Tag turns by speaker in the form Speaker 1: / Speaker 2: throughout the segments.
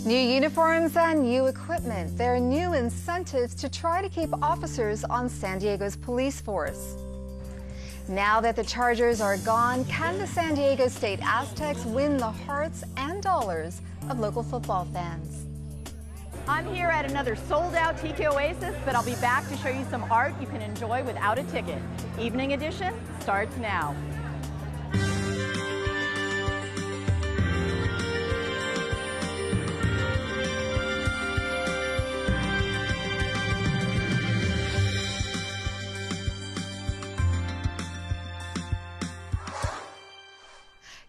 Speaker 1: New uniforms and new equipment. There are new incentives to try to keep officers on San Diego's police force. Now that the Chargers are gone, can the San Diego State Aztecs win the hearts and dollars of local football fans?
Speaker 2: I'm here at another sold-out Tiki Oasis, but I'll be back to show you some art you can enjoy without a ticket. Evening edition starts now.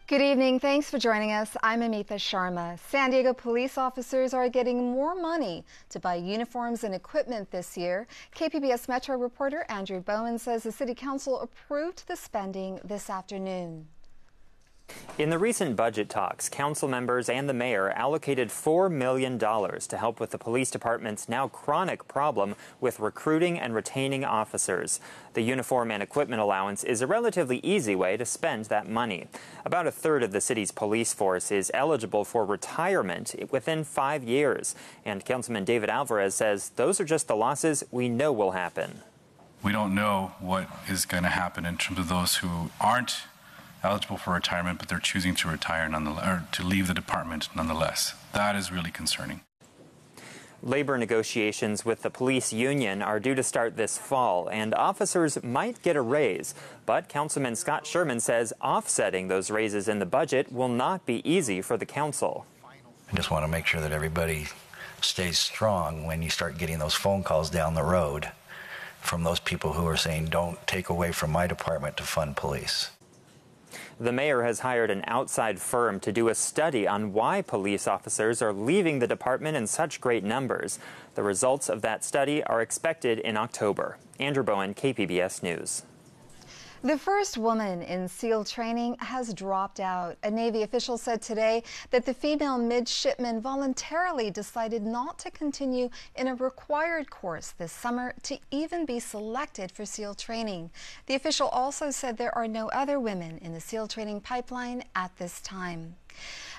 Speaker 1: Good evening. Thanks for joining us. I'm Amitha Sharma. San Diego police officers are getting more money to buy uniforms and equipment this year. KPBS Metro reporter Andrew Bowen says the City Council approved the spending this afternoon.
Speaker 3: In the recent budget talks, council members and the mayor allocated $4 million to help with the police department's now chronic problem with recruiting and retaining officers. The uniform and equipment allowance is a relatively easy way to spend that money. About a third of the city's police force is eligible for retirement within 5 years. And Councilman David Alvarez says those are just the losses we know will happen.
Speaker 4: We don't know what is going to happen in terms of those who aren't eligible for retirement, but they're choosing to retire nonetheless, or to leave the department nonetheless. That is really concerning.
Speaker 3: Labor negotiations with the police union are due to start this fall, and officers might get a raise. But Councilman Scott Sherman says offsetting those raises in the budget will not be easy for the council.
Speaker 5: I just want to make sure that everybody stays strong when you start getting those phone calls down the road from those people who are saying, don't take away from my department to fund police.
Speaker 3: The mayor has hired an outside firm to do a study on why police officers are leaving the department in such great numbers. The results of that study are expected in October. Andrew Bowen, KPBS News.
Speaker 1: The first woman in SEAL training has dropped out. A Navy official said today that the female midshipman voluntarily decided not to continue in a required course this summer to even be selected for SEAL training. The official also said there are no other women in the SEAL training pipeline at this time.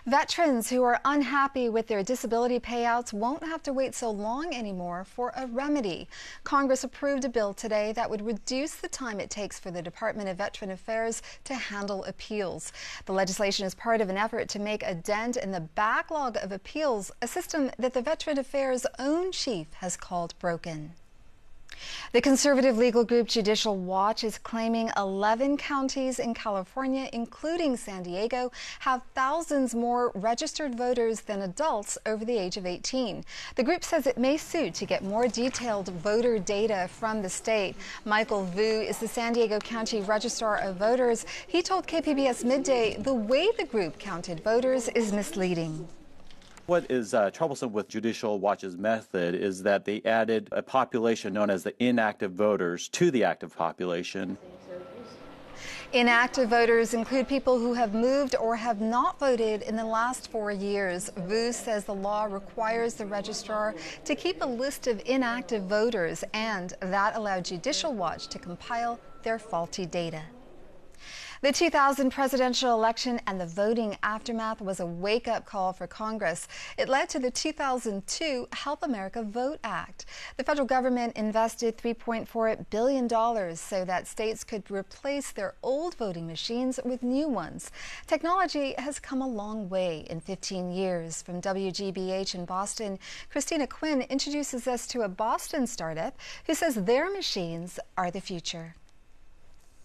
Speaker 1: Veterans who are unhappy with their disability payouts won't have to wait so long anymore for a remedy. Congress approved a bill today that would reduce the time it takes for the Department of Veteran Affairs to handle appeals. The legislation is part of an effort to make a dent in the backlog of appeals, a system that the Veteran Affairs' own chief has called broken. The conservative legal group Judicial Watch is claiming 11 counties in California, including San Diego, have thousands more registered voters than adults over the age of 18. The group says it may sue to get more detailed voter data from the state. Michael Vu is the San Diego County Registrar of Voters. He told KPBS Midday the way the group counted voters is misleading.
Speaker 6: What is troublesome with Judicial Watch's method is that they added a population known as the inactive voters to the active population.
Speaker 1: Inactive voters include people who have moved or have not voted in the last 4 years. Vu says the law requires the registrar to keep a list of inactive voters, and that allowed Judicial Watch to compile their faulty data. The 2000 presidential election and the voting aftermath was a wake-up call for Congress. It led to the 2002 Help America Vote Act. The federal government invested $3.4 billion so that states could replace their old voting machines with new ones. Technology has come a long way in 15 years. From WGBH in Boston, Christina Quinn introduces us to a Boston startup who says their machines are the future.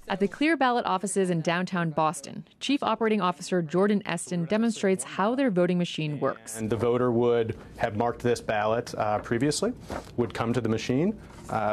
Speaker 7: At the Clear Ballot offices in downtown Boston, Chief Operating Officer Jordan Eston demonstrates how their voting machine works.
Speaker 8: And the voter would have marked this ballot previously, would come to the machine,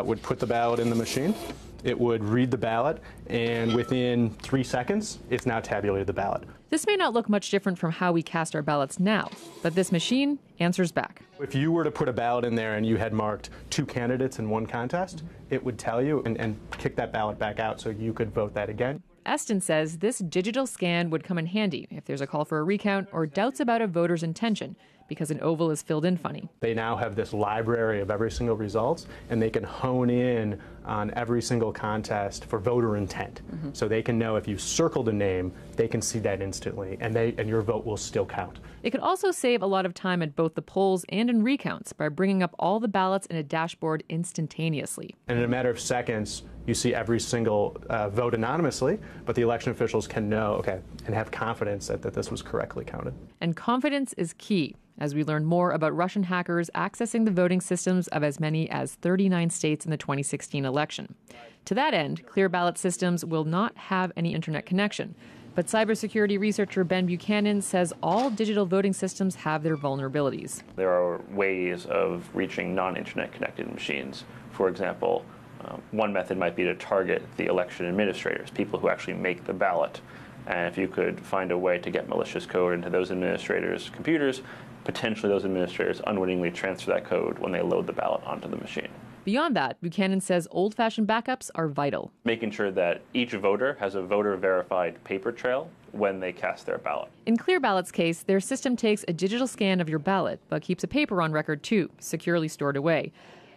Speaker 8: would put the ballot in the machine, it would read the ballot, and within 3 seconds, it's now tabulated the ballot.
Speaker 7: This may not look much different from how we cast our ballots now, but this machine answers back.
Speaker 8: If you were to put a ballot in there and you had marked 2 candidates in one contest, it would tell you and kick that ballot back out so you could vote that again.
Speaker 7: Estin says this digital scan would come in handy if there's a call for a recount or doubts about a voter's intention, because an oval is filled in funny.
Speaker 8: They now have this library of every single results, and they can hone in on every single contest for voter intent. So they can know if you circled a name, they can see that instantly, and your vote will still count.
Speaker 7: It could also save a lot of time at both the polls and in recounts by bringing up all the ballots in a dashboard instantaneously.
Speaker 8: And in a matter of seconds, you see every single vote anonymously, but the election officials can know, and have confidence that this was correctly counted.
Speaker 7: And confidence is key, as we learn more about Russian hackers accessing the voting systems of as many as 39 states in the 2016 election. To that end, clear ballot systems will not have any internet connection. But cybersecurity researcher Ben Buchanan says all digital voting systems have their vulnerabilities.
Speaker 9: There are ways of reaching non-internet connected machines. For example, one method might be to target the election administrators, people who actually make the ballot. And if you could find a way to get malicious code into those administrators' computers, potentially those administrators unwittingly transfer that code when they load the ballot onto the machine.
Speaker 7: Beyond that, Buchanan says old-fashioned backups are vital.
Speaker 9: Making sure that each voter has a voter-verified paper trail when they cast their ballot.
Speaker 7: In Clear Ballot's case, their system takes a digital scan of your ballot, but keeps a paper on record too, securely stored away.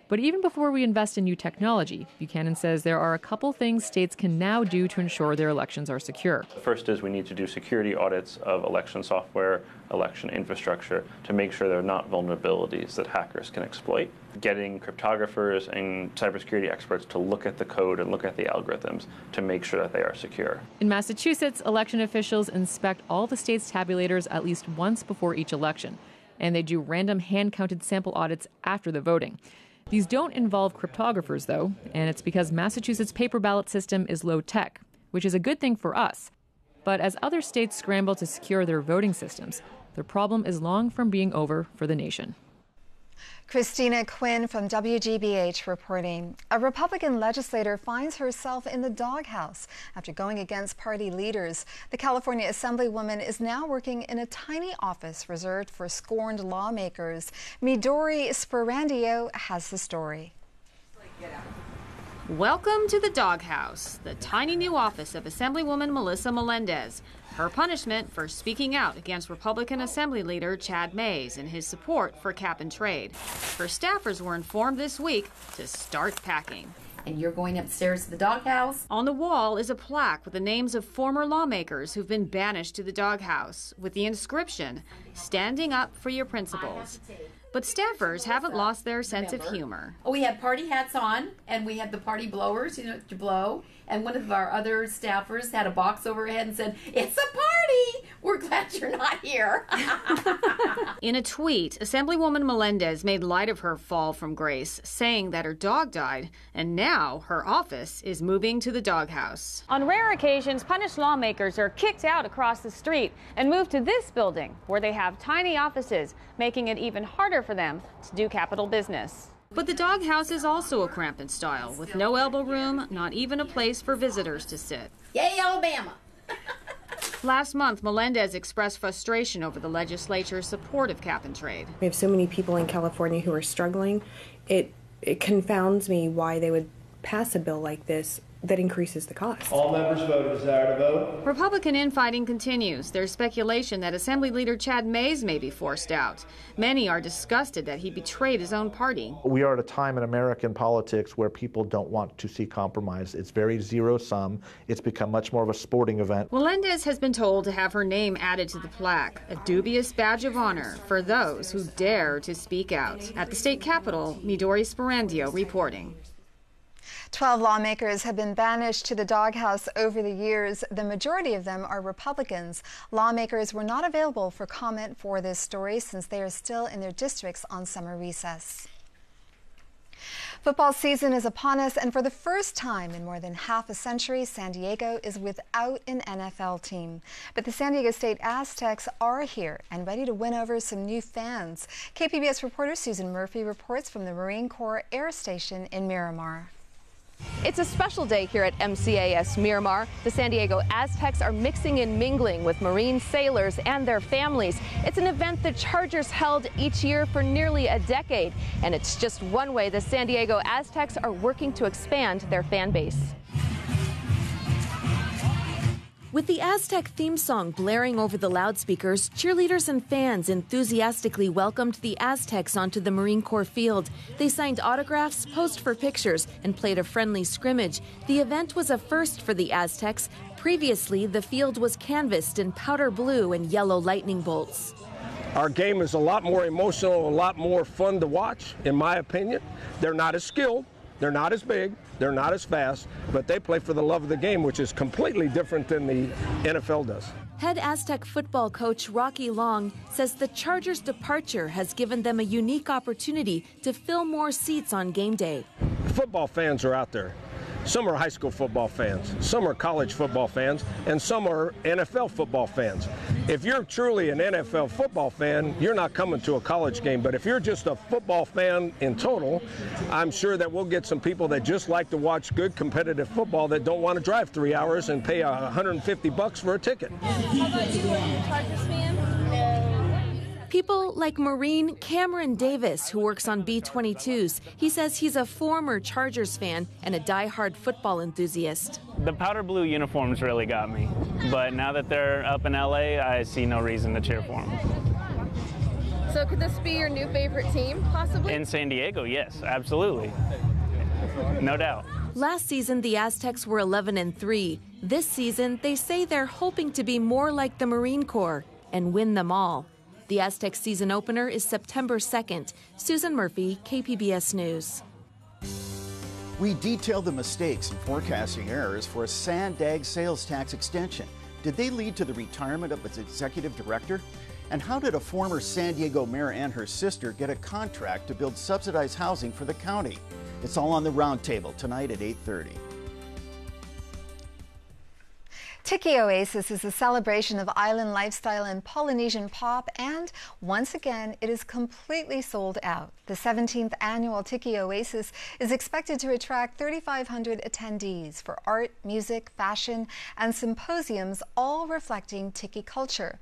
Speaker 7: But even before we invest in new technology, Buchanan says there are a couple things states can now do to ensure their elections are secure.
Speaker 9: The first is we need to do security audits of election software, election infrastructure, to make sure there are not vulnerabilities that hackers can exploit. Getting cryptographers and cybersecurity experts to look at the code and look at the algorithms to make sure that they are secure.
Speaker 7: In Massachusetts, election officials inspect all the state's tabulators at least once before each election, and they do random hand-counted sample audits after the voting. These don't involve cryptographers, though, and it's because Massachusetts' paper ballot system is low-tech, which is a good thing for us. But as other states scramble to secure their voting systems, the problem is long from being over for the nation.
Speaker 1: Christina Quinn from WGBH reporting. A Republican legislator finds herself in the doghouse after going against party leaders. The California Assemblywoman is now working in a tiny office reserved for scorned lawmakers. Midori Sperandio has the story.
Speaker 10: Welcome to the Doghouse, the tiny new office of Assemblywoman Melissa Melendez. Her punishment for speaking out against Republican Assembly Leader Chad Mays and his support for cap and trade. Her staffers were informed this week to start packing.
Speaker 11: And you're going upstairs to the doghouse?
Speaker 10: On the wall is a plaque with the names of former lawmakers who've been banished to the doghouse with the inscription, "Standing up for your principles." But staffers haven't lost their sense of humor.
Speaker 11: Oh, we had party hats on, and we had the party blowers, to blow. And one of our other staffers had a box over her head and said, "It's a party! We're glad you're not here."
Speaker 10: In a tweet, Assemblywoman Melendez made light of her fall from grace, saying that her dog died, and now her office is moving to the doghouse. On rare occasions, punished lawmakers are kicked out across the street and moved to this building, where they have tiny offices, making it even harder for them to do Capitol business. But the doghouse is also a cramped style, with no elbow room, not even a place for visitors to sit.
Speaker 11: Yay, Alabama!
Speaker 10: Last month, Melendez expressed frustration over the legislature's support of cap and trade.
Speaker 12: We have so many people in California who are struggling. It confounds me why they would pass a bill like this that increases the cost.
Speaker 13: All members vote a desire to vote.
Speaker 10: Republican infighting continues. There's speculation that Assembly Leader Chad Mays may be forced out. Many are disgusted that he betrayed his own party.
Speaker 13: We are at a time in American politics where people don't want to see compromise. It's very zero-sum. It's become much more of a sporting event.
Speaker 10: Melendez has been told to have her name added to the plaque, a dubious badge of honor for those who dare to speak out. At the state capitol, Midori Sperandio reporting.
Speaker 1: 12 lawmakers have been banished to the doghouse over the years. The majority of them are Republicans. Lawmakers were not available for comment for this story since they are still in their districts on summer recess. Football season is upon us, and for the first time in more than half a century, San Diego is without an NFL team. But the San Diego State Aztecs are here and ready to win over some new fans. KPBS reporter Susan Murphy reports from the Marine Corps Air Station in Miramar.
Speaker 14: It's a special day here at MCAS Miramar. The San Diego Aztecs are mixing and mingling with Marine sailors and their families. It's an event the Chargers held each year for nearly a decade, and it's just one way the San Diego Aztecs are working to expand their fan base.
Speaker 15: With the Aztec theme song blaring over the loudspeakers, cheerleaders and fans enthusiastically welcomed the Aztecs onto the Marine Corps field. They signed autographs, posed for pictures, and played a friendly scrimmage. The event was a first for the Aztecs. Previously, the field was canvassed in powder blue and yellow lightning bolts.
Speaker 16: Our game is a lot more emotional, a lot more fun to watch, in my opinion. They're not as skilled, they're not as big, they're not as fast, but they play for the love of the game, which is completely different than the NFL does.
Speaker 15: Head Aztec football coach Rocky Long says the Chargers' departure has given them a unique opportunity to fill more seats on game day.
Speaker 16: Football fans are out there. Some are high school football fans, some are college football fans, and some are NFL football fans. If you're truly an NFL football fan, you're not coming to a college game. But if you're just a football fan in total, I'm sure that we'll get some people that just like to watch good competitive football that don't want to drive 3 hours and pay $150 for a ticket.
Speaker 15: How about you? Are you a Chargers fan? No. People like Marine Cameron Davis, who works on B-22s. He says he's a former Chargers fan and a diehard football enthusiast.
Speaker 17: The powder blue uniforms really got me, but now that they're up in LA, I see no reason to cheer for them.
Speaker 14: So could this be your new favorite team, possibly?
Speaker 17: In San Diego, yes, absolutely. No doubt.
Speaker 15: Last season, the Aztecs were 11-3. This season, they say they're hoping to be more like the Marine Corps and win them all. The Aztec season opener is September 2nd. Susan Murphy, KPBS News.
Speaker 18: We detailed the mistakes and forecasting errors for a Sandag sales tax extension. Did they lead to the retirement of its executive director? And how did a former San Diego mayor and her sister get a contract to build subsidized housing for the county? It's all on the roundtable tonight at 8:30.
Speaker 1: Tiki Oasis is a celebration of island lifestyle and Polynesian pop, and once again, it is completely sold out. The 17th annual Tiki Oasis is expected to attract 3,500 attendees for art, music, fashion, and symposiums, all reflecting Tiki culture.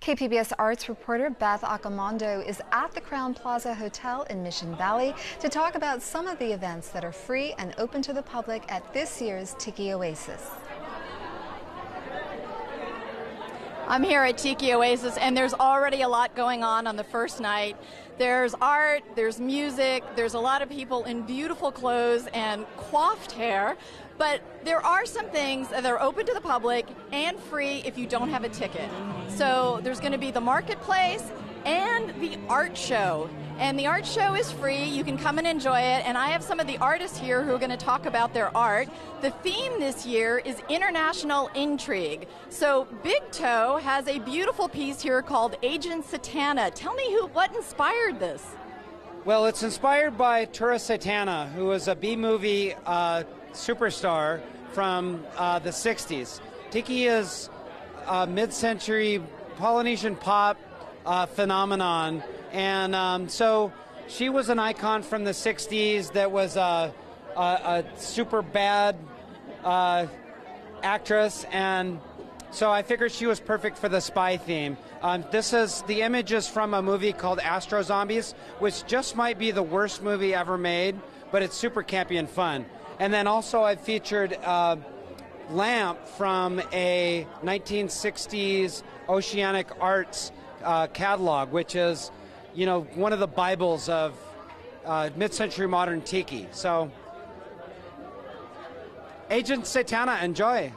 Speaker 1: KPBS arts reporter Beth Akamondo is at the Crown Plaza Hotel in Mission Valley to talk about some of the events that are free and open to the public at this year's Tiki Oasis.
Speaker 2: I'm here at Tiki Oasis, and there's already a lot going on the first night. There's art, there's music, there's a lot of people in beautiful clothes and coiffed hair, but there are some things that are open to the public and free if you don't have a ticket. So there's going to be the marketplace and the art show. And the art show is free. You can come and enjoy it. And I have some of the artists here who are going to talk about their art. The theme this year is international intrigue. So Big Toe has a beautiful piece here called Agent Satana. Tell me what inspired this?
Speaker 19: Well, it's inspired by Tura Satana, who was a B-movie superstar from the 60s. Tiki is a mid-century Polynesian pop phenomenon. And so she was an icon from the 60s that was a super bad actress. And so I figured she was perfect for the spy theme. The image is from a movie called Astro Zombies, which just might be the worst movie ever made, but it's super campy and fun. And then also I featured Lamp from a 1960s Oceanic Arts catalog, which is, you know, one of the Bibles of mid-century modern Tiki. So, Agent Satana, enjoy.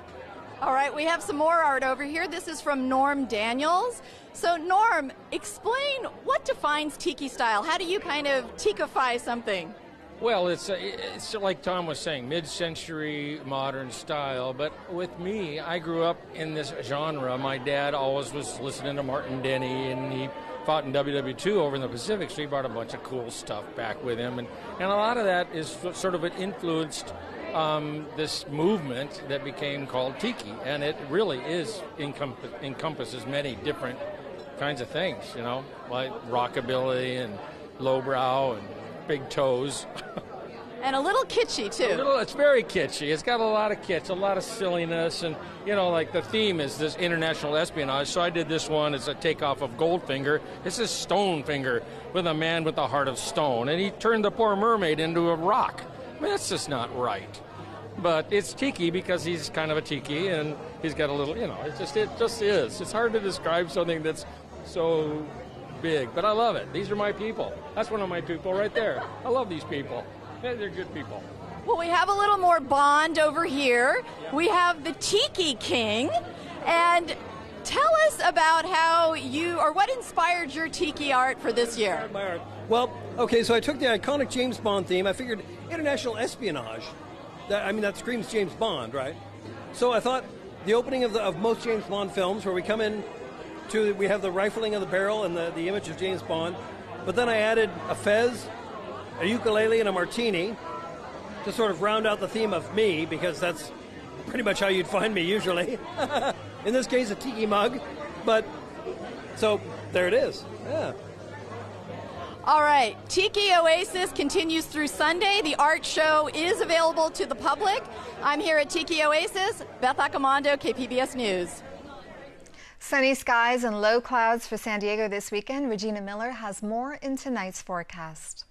Speaker 2: All right, we have some more art over here. This is from Norm Daniels. So, Norm, explain what defines Tiki style. How do you kind of Tikify something?
Speaker 20: Well, it's like Tom was saying, mid-century modern style. But with me, I grew up in this genre. My dad always was listening to Martin Denny, and he fought in WW2 over in the Pacific, so he brought a bunch of cool stuff back with him. And a lot of that is sort of influenced this movement that became called Tiki. And it really is encompasses many different kinds of things, you know, like rockabilly and lowbrow and big toes.
Speaker 2: And a little kitschy, too.
Speaker 20: It's very kitschy. It's got a lot of kitsch, a lot of silliness. And, you know, like the theme is this international espionage. So I did this one as a takeoff of Goldfinger. This is Stonefinger with a man with a heart of stone. And he turned the poor mermaid into a rock. I mean, that's just not right. But it's Tiki because he's kind of a Tiki. And he's got a little, it just is. It's hard to describe something that's so big, but I love it. These are my people. That's one of my people right there. I love these people. They're good people.
Speaker 2: Well, we have a little more Bond over here. We have the Tiki King. And tell us about how what inspired your Tiki art for this year?
Speaker 21: My art. Well, okay, so I took the iconic James Bond theme. I figured international espionage. That screams James Bond, right? So I thought the opening of most James Bond films, where we come in we have the rifling of the barrel and the image of James Bond. But then I added a fez, a ukulele, and a martini to sort of round out the theme of me, because that's pretty much how you'd find me usually. In this case, a tiki mug. But, so, there it is. Yeah.
Speaker 2: All right, Tiki Oasis continues through Sunday. The art show is available to the public. I'm here at Tiki Oasis. Beth Accomando, KPBS News.
Speaker 1: Sunny skies and low clouds for San Diego this weekend. Regina Miller has more in tonight's forecast.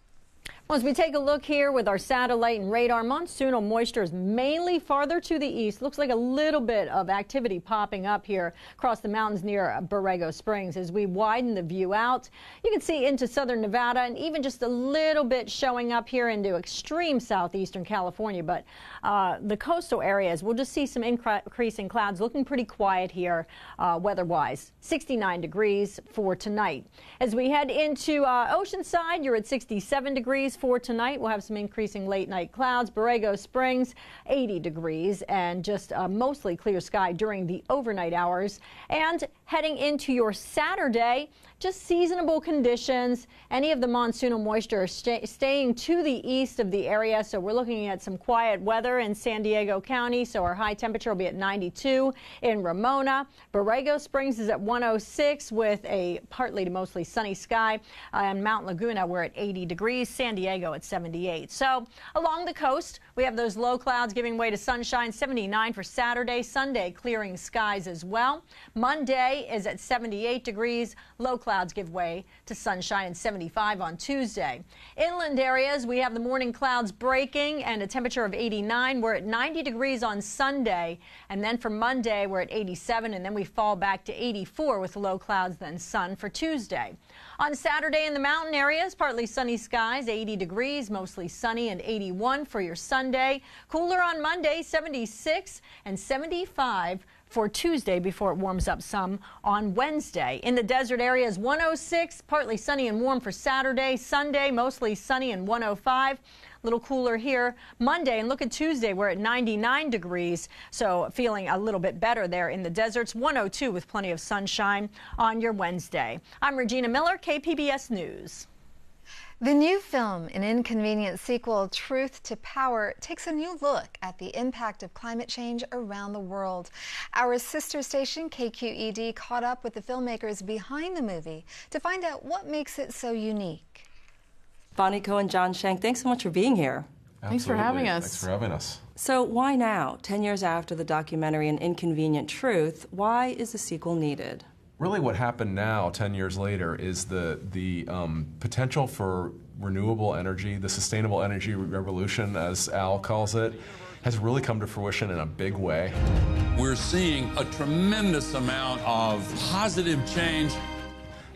Speaker 22: Well, as we take a look here with our satellite and radar, monsoonal moisture is mainly farther to the east. Looks like a little bit of activity popping up here across the mountains near Borrego Springs. As we widen the view out, you can see into southern Nevada and even just a little bit showing up here into extreme southeastern California. But the coastal areas, we'll just see some increasing clouds, looking pretty quiet here weather-wise. 69 degrees for tonight. As we head into Oceanside, you're at 67 degrees for tonight. We'll have some increasing late night clouds. Borrego Springs, 80 degrees and just mostly clear sky during the overnight hours. And heading into your Saturday, just seasonable conditions. Any of the monsoonal moisture staying to the east of the area. So we're looking at some quiet weather in San Diego County. So our high temperature will be at 92 in Ramona. Borrego Springs is at 106 with a partly to mostly sunny sky. And Mount Laguna, we're at 80 degrees. San Diego at 78. So along the coast, we have those low clouds giving way to sunshine. 79 for Saturday. Sunday, clearing skies as well. Monday is at 78 degrees. Low clouds give way to sunshine and 75 on Tuesday. Inland areas, we have the morning clouds breaking and a temperature of 89. We're at 90 degrees on Sunday. And then for Monday, we're at 87. And then we fall back to 84 with low clouds, then sun for Tuesday. On Saturday in the mountain areas, partly sunny skies, 80 degrees, mostly sunny, and 81 for your Sunday. Cooler on Monday, 76 and 75 for Tuesday before it warms up some on Wednesday. In the desert areas, 106, partly sunny and warm for Saturday. Sunday, mostly sunny and 105. A little cooler here Monday, and look at Tuesday, we're at 99 degrees, so feeling a little bit better there in the deserts. 102 with plenty of sunshine on your Wednesday. I'm Regina Miller, KPBS News.
Speaker 1: The new film, an inconvenient sequel, Truth to Power, takes a new look at the impact of climate change around the world. Our sister station, KQED, caught up with the filmmakers behind the movie to find out what makes it so unique.
Speaker 23: Bonnie Cohen, John Shank, thanks so much for being here.
Speaker 24: Absolutely.
Speaker 23: Thanks for having us.
Speaker 24: Thanks for having us.
Speaker 23: So why now, 10 years after the documentary An Inconvenient Truth, why is a sequel needed?
Speaker 24: Really what happened now, 10 years later, is the potential for renewable energy, the sustainable energy revolution, as Al calls it, has really come to fruition in a big way.
Speaker 25: We're seeing a tremendous amount of positive change.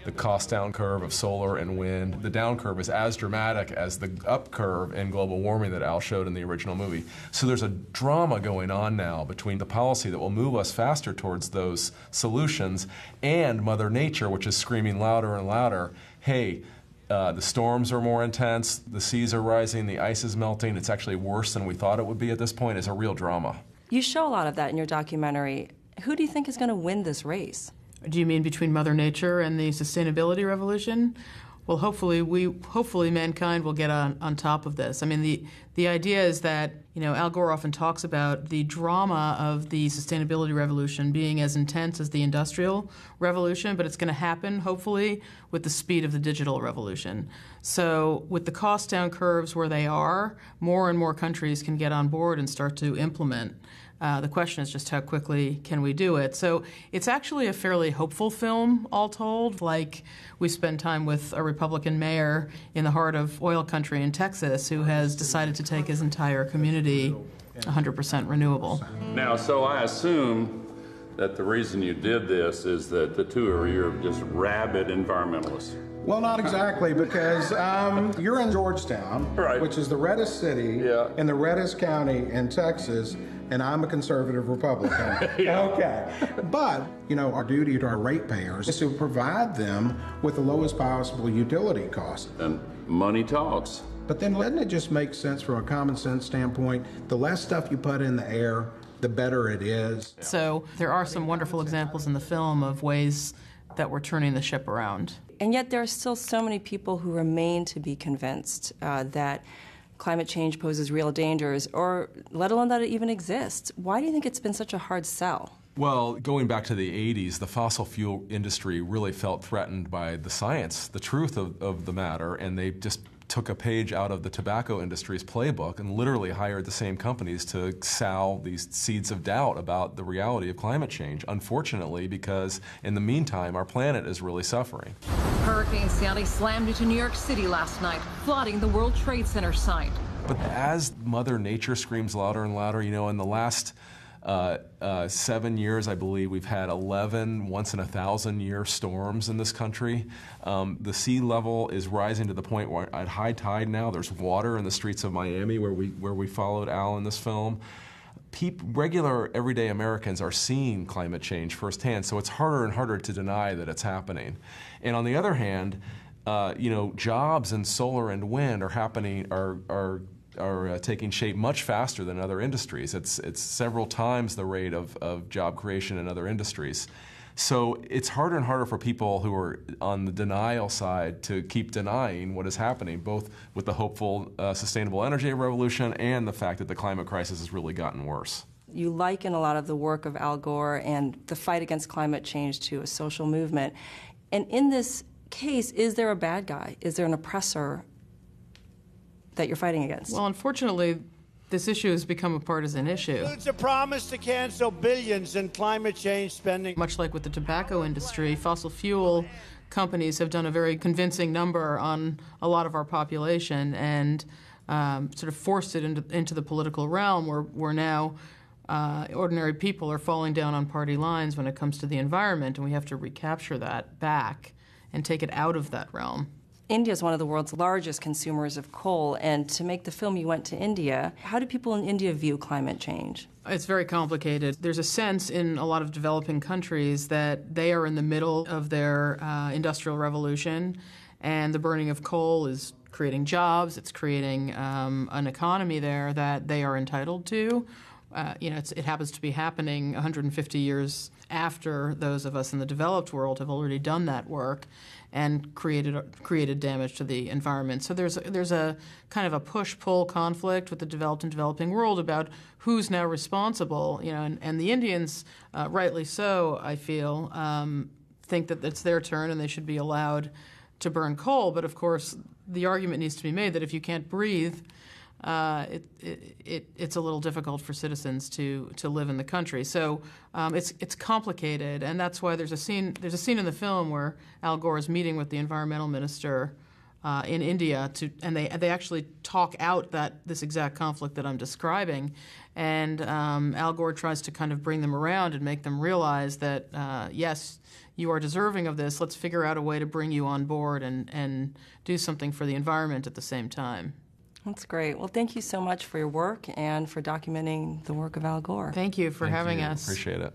Speaker 24: The cost down curve of solar and wind, the down curve is as dramatic as the up curve in global warming that Al showed in the original movie. So there's a drama going on now between the policy that will move us faster towards those solutions and Mother Nature, which is screaming louder and louder, hey, the storms are more intense, the seas are rising, the ice is melting, it's actually worse than we thought it would be at this point. It's a real drama.
Speaker 23: You show a lot of that in your documentary. Who do you think is going to win this race?
Speaker 26: Do you mean between Mother Nature and the sustainability revolution? Well, hopefully mankind will get on top of this. I mean, the idea is that, Al Gore often talks about the drama of the sustainability revolution being as intense as the industrial revolution, but it's going to happen, hopefully, with the speed of the digital revolution. So with the cost down curves where they are, more and more countries can get on board and start to implement. The question is just how quickly can we do it. So it's actually a fairly hopeful film, all told. Like, we spend time with a Republican mayor in the heart of oil country in Texas who has decided to take his entire community 100% renewable.
Speaker 25: Now, so I assume
Speaker 3: that the reason you did this is that the two of you are just rabid environmentalists.
Speaker 4: Well, not exactly, because you're in Georgetown, right, which is the reddest city in the reddest county in Texas, and I'm a conservative Republican. Okay. But, you know, our duty to our ratepayers is to provide them with the lowest possible utility costs.
Speaker 3: And money talks.
Speaker 4: But then doesn't it just make sense from a common sense standpoint? The less stuff you put in the air, the better it is.
Speaker 26: So there are some wonderful examples in the film of ways that we're turning the ship around.
Speaker 23: And yet there are still so many people who remain to be convinced that climate change poses real dangers, or let alone that it even exists. Why do you think it's been such a hard sell?
Speaker 24: Well, going back to the 80s, the fossil fuel industry really felt threatened by the science, the truth of the matter, and they just took a page out of the tobacco industry's playbook and literally hired the same companies to sow these seeds of doubt about the reality of climate change, unfortunately, because in the meantime, our planet is really suffering.
Speaker 5: Hurricane Sandy slammed into New York City last night, flooding the World Trade Center site.
Speaker 24: But as Mother Nature screams louder and louder, you know, in the last 7 years, I believe, we've had 11 once-in-a-thousand-year storms in this country. The sea level is rising to the point where at high tide now, there's water in the streets of Miami where we followed Al in this film. Regular, everyday Americans are seeing climate change firsthand, so it's harder and harder to deny that it's happening. And on the other hand, you know, jobs in solar and wind are taking shape much faster than other industries. It's several times the rate of job creation in other industries. So it's harder and harder for people who are on the denial side to keep denying what is happening, both with the hopeful sustainable energy revolution and the fact that the climate crisis has really gotten worse.
Speaker 23: You liken a lot of the work of Al Gore and the fight against climate change to a social movement. And in this case, is there a bad guy? Is there an oppressor that you're fighting against?
Speaker 26: Well, unfortunately, this issue has become a partisan issue.
Speaker 6: It's a promise to cancel billions in climate change spending.
Speaker 26: Much like with the tobacco industry, fossil fuel companies have done a very convincing number on a lot of our population and sort of forced it into the political realm where now ordinary people are falling down on party lines when it comes to the environment, and we have to recapture that back and take it out of that realm.
Speaker 23: India is one of the world's largest consumers of coal, and to make the film you went to India. How do people in India view climate change?
Speaker 26: It's very complicated. There's a sense in a lot of developing countries that they are in the middle of their industrial revolution, and the burning of coal is creating jobs, it's creating an economy there that they are entitled to. You know, it happens to be happening 150 years after those of us in the developed world have already done that work and created damage to the environment. So there's a kind of a push-pull conflict with the developed and developing world about who's now responsible. You know, and the Indians, rightly so, I feel, think that it's their turn and they should be allowed to burn coal. But of course, the argument needs to be made that if you can't breathe, it's a little difficult for citizens to live in the country. So it's complicated, and that's why there's a scene in the film where Al Gore is meeting with the environmental minister in India and they actually talk out this exact conflict that I'm describing, and Al Gore tries to kind of bring them around and make them realize that yes, you are deserving of this. Let's figure out a way to bring you on board and do something for the environment at the same time.
Speaker 23: That's great. Well, thank you so much for your work and for documenting the work of Al Gore.
Speaker 26: Thank you for having us.
Speaker 24: Appreciate it.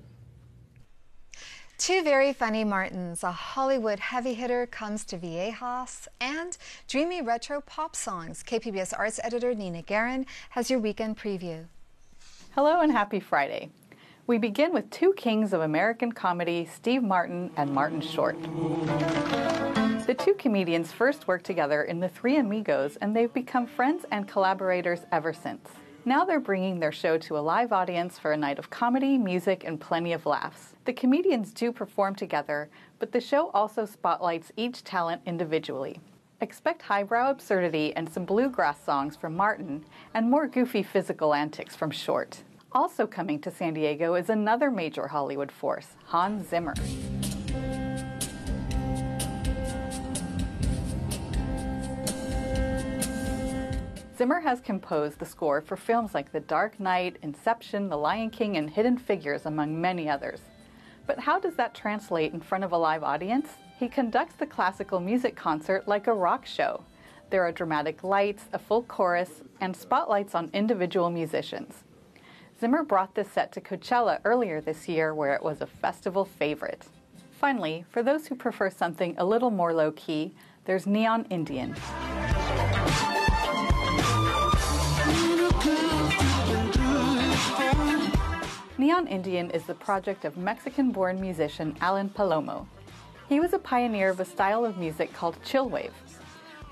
Speaker 1: Two very funny Martins. A Hollywood heavy hitter comes to Viejas, and dreamy retro pop songs. KPBS arts editor Nina Guerin has your weekend preview.
Speaker 8: Hello and happy Friday. We begin with two kings of American comedy, Steve Martin and Martin Short. The two comedians first worked together in The Three Amigos, and they've become friends and collaborators ever since. Now they're bringing their show to a live audience for a night of comedy, music, and plenty of laughs. The comedians do perform together, but the show also spotlights each talent individually. Expect highbrow absurdity and some bluegrass songs from Martin, and more goofy physical antics from Short. Also coming to San Diego is another major Hollywood force, Hans Zimmer. Zimmer has composed the score for films like The Dark Knight, Inception, The Lion King, and Hidden Figures, among many others. But how does that translate in front of a live audience? He conducts the classical music concert like a rock show. There are dramatic lights, a full chorus, and spotlights on individual musicians. Zimmer brought this set to Coachella earlier this year, where it was a festival favorite. Finally, for those who prefer something a little more low-key, there's Neon Indian. Neon Indian is the project of Mexican-born musician Alan Palomo. He was a pioneer of a style of music called chillwave.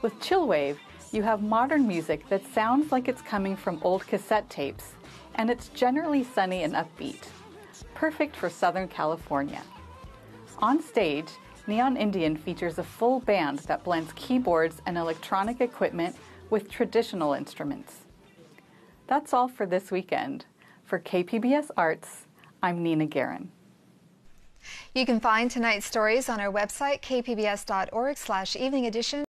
Speaker 8: With chillwave, you have modern music that sounds like it's coming from old cassette tapes, and it's generally sunny and upbeat, perfect for Southern California. On stage, Neon Indian features a full band that blends keyboards and electronic equipment with traditional instruments. That's all for this weekend. For KPBS Arts, I'm Nina Guerin.
Speaker 1: You can find tonight's stories on our website, kpbs.org/evening edition.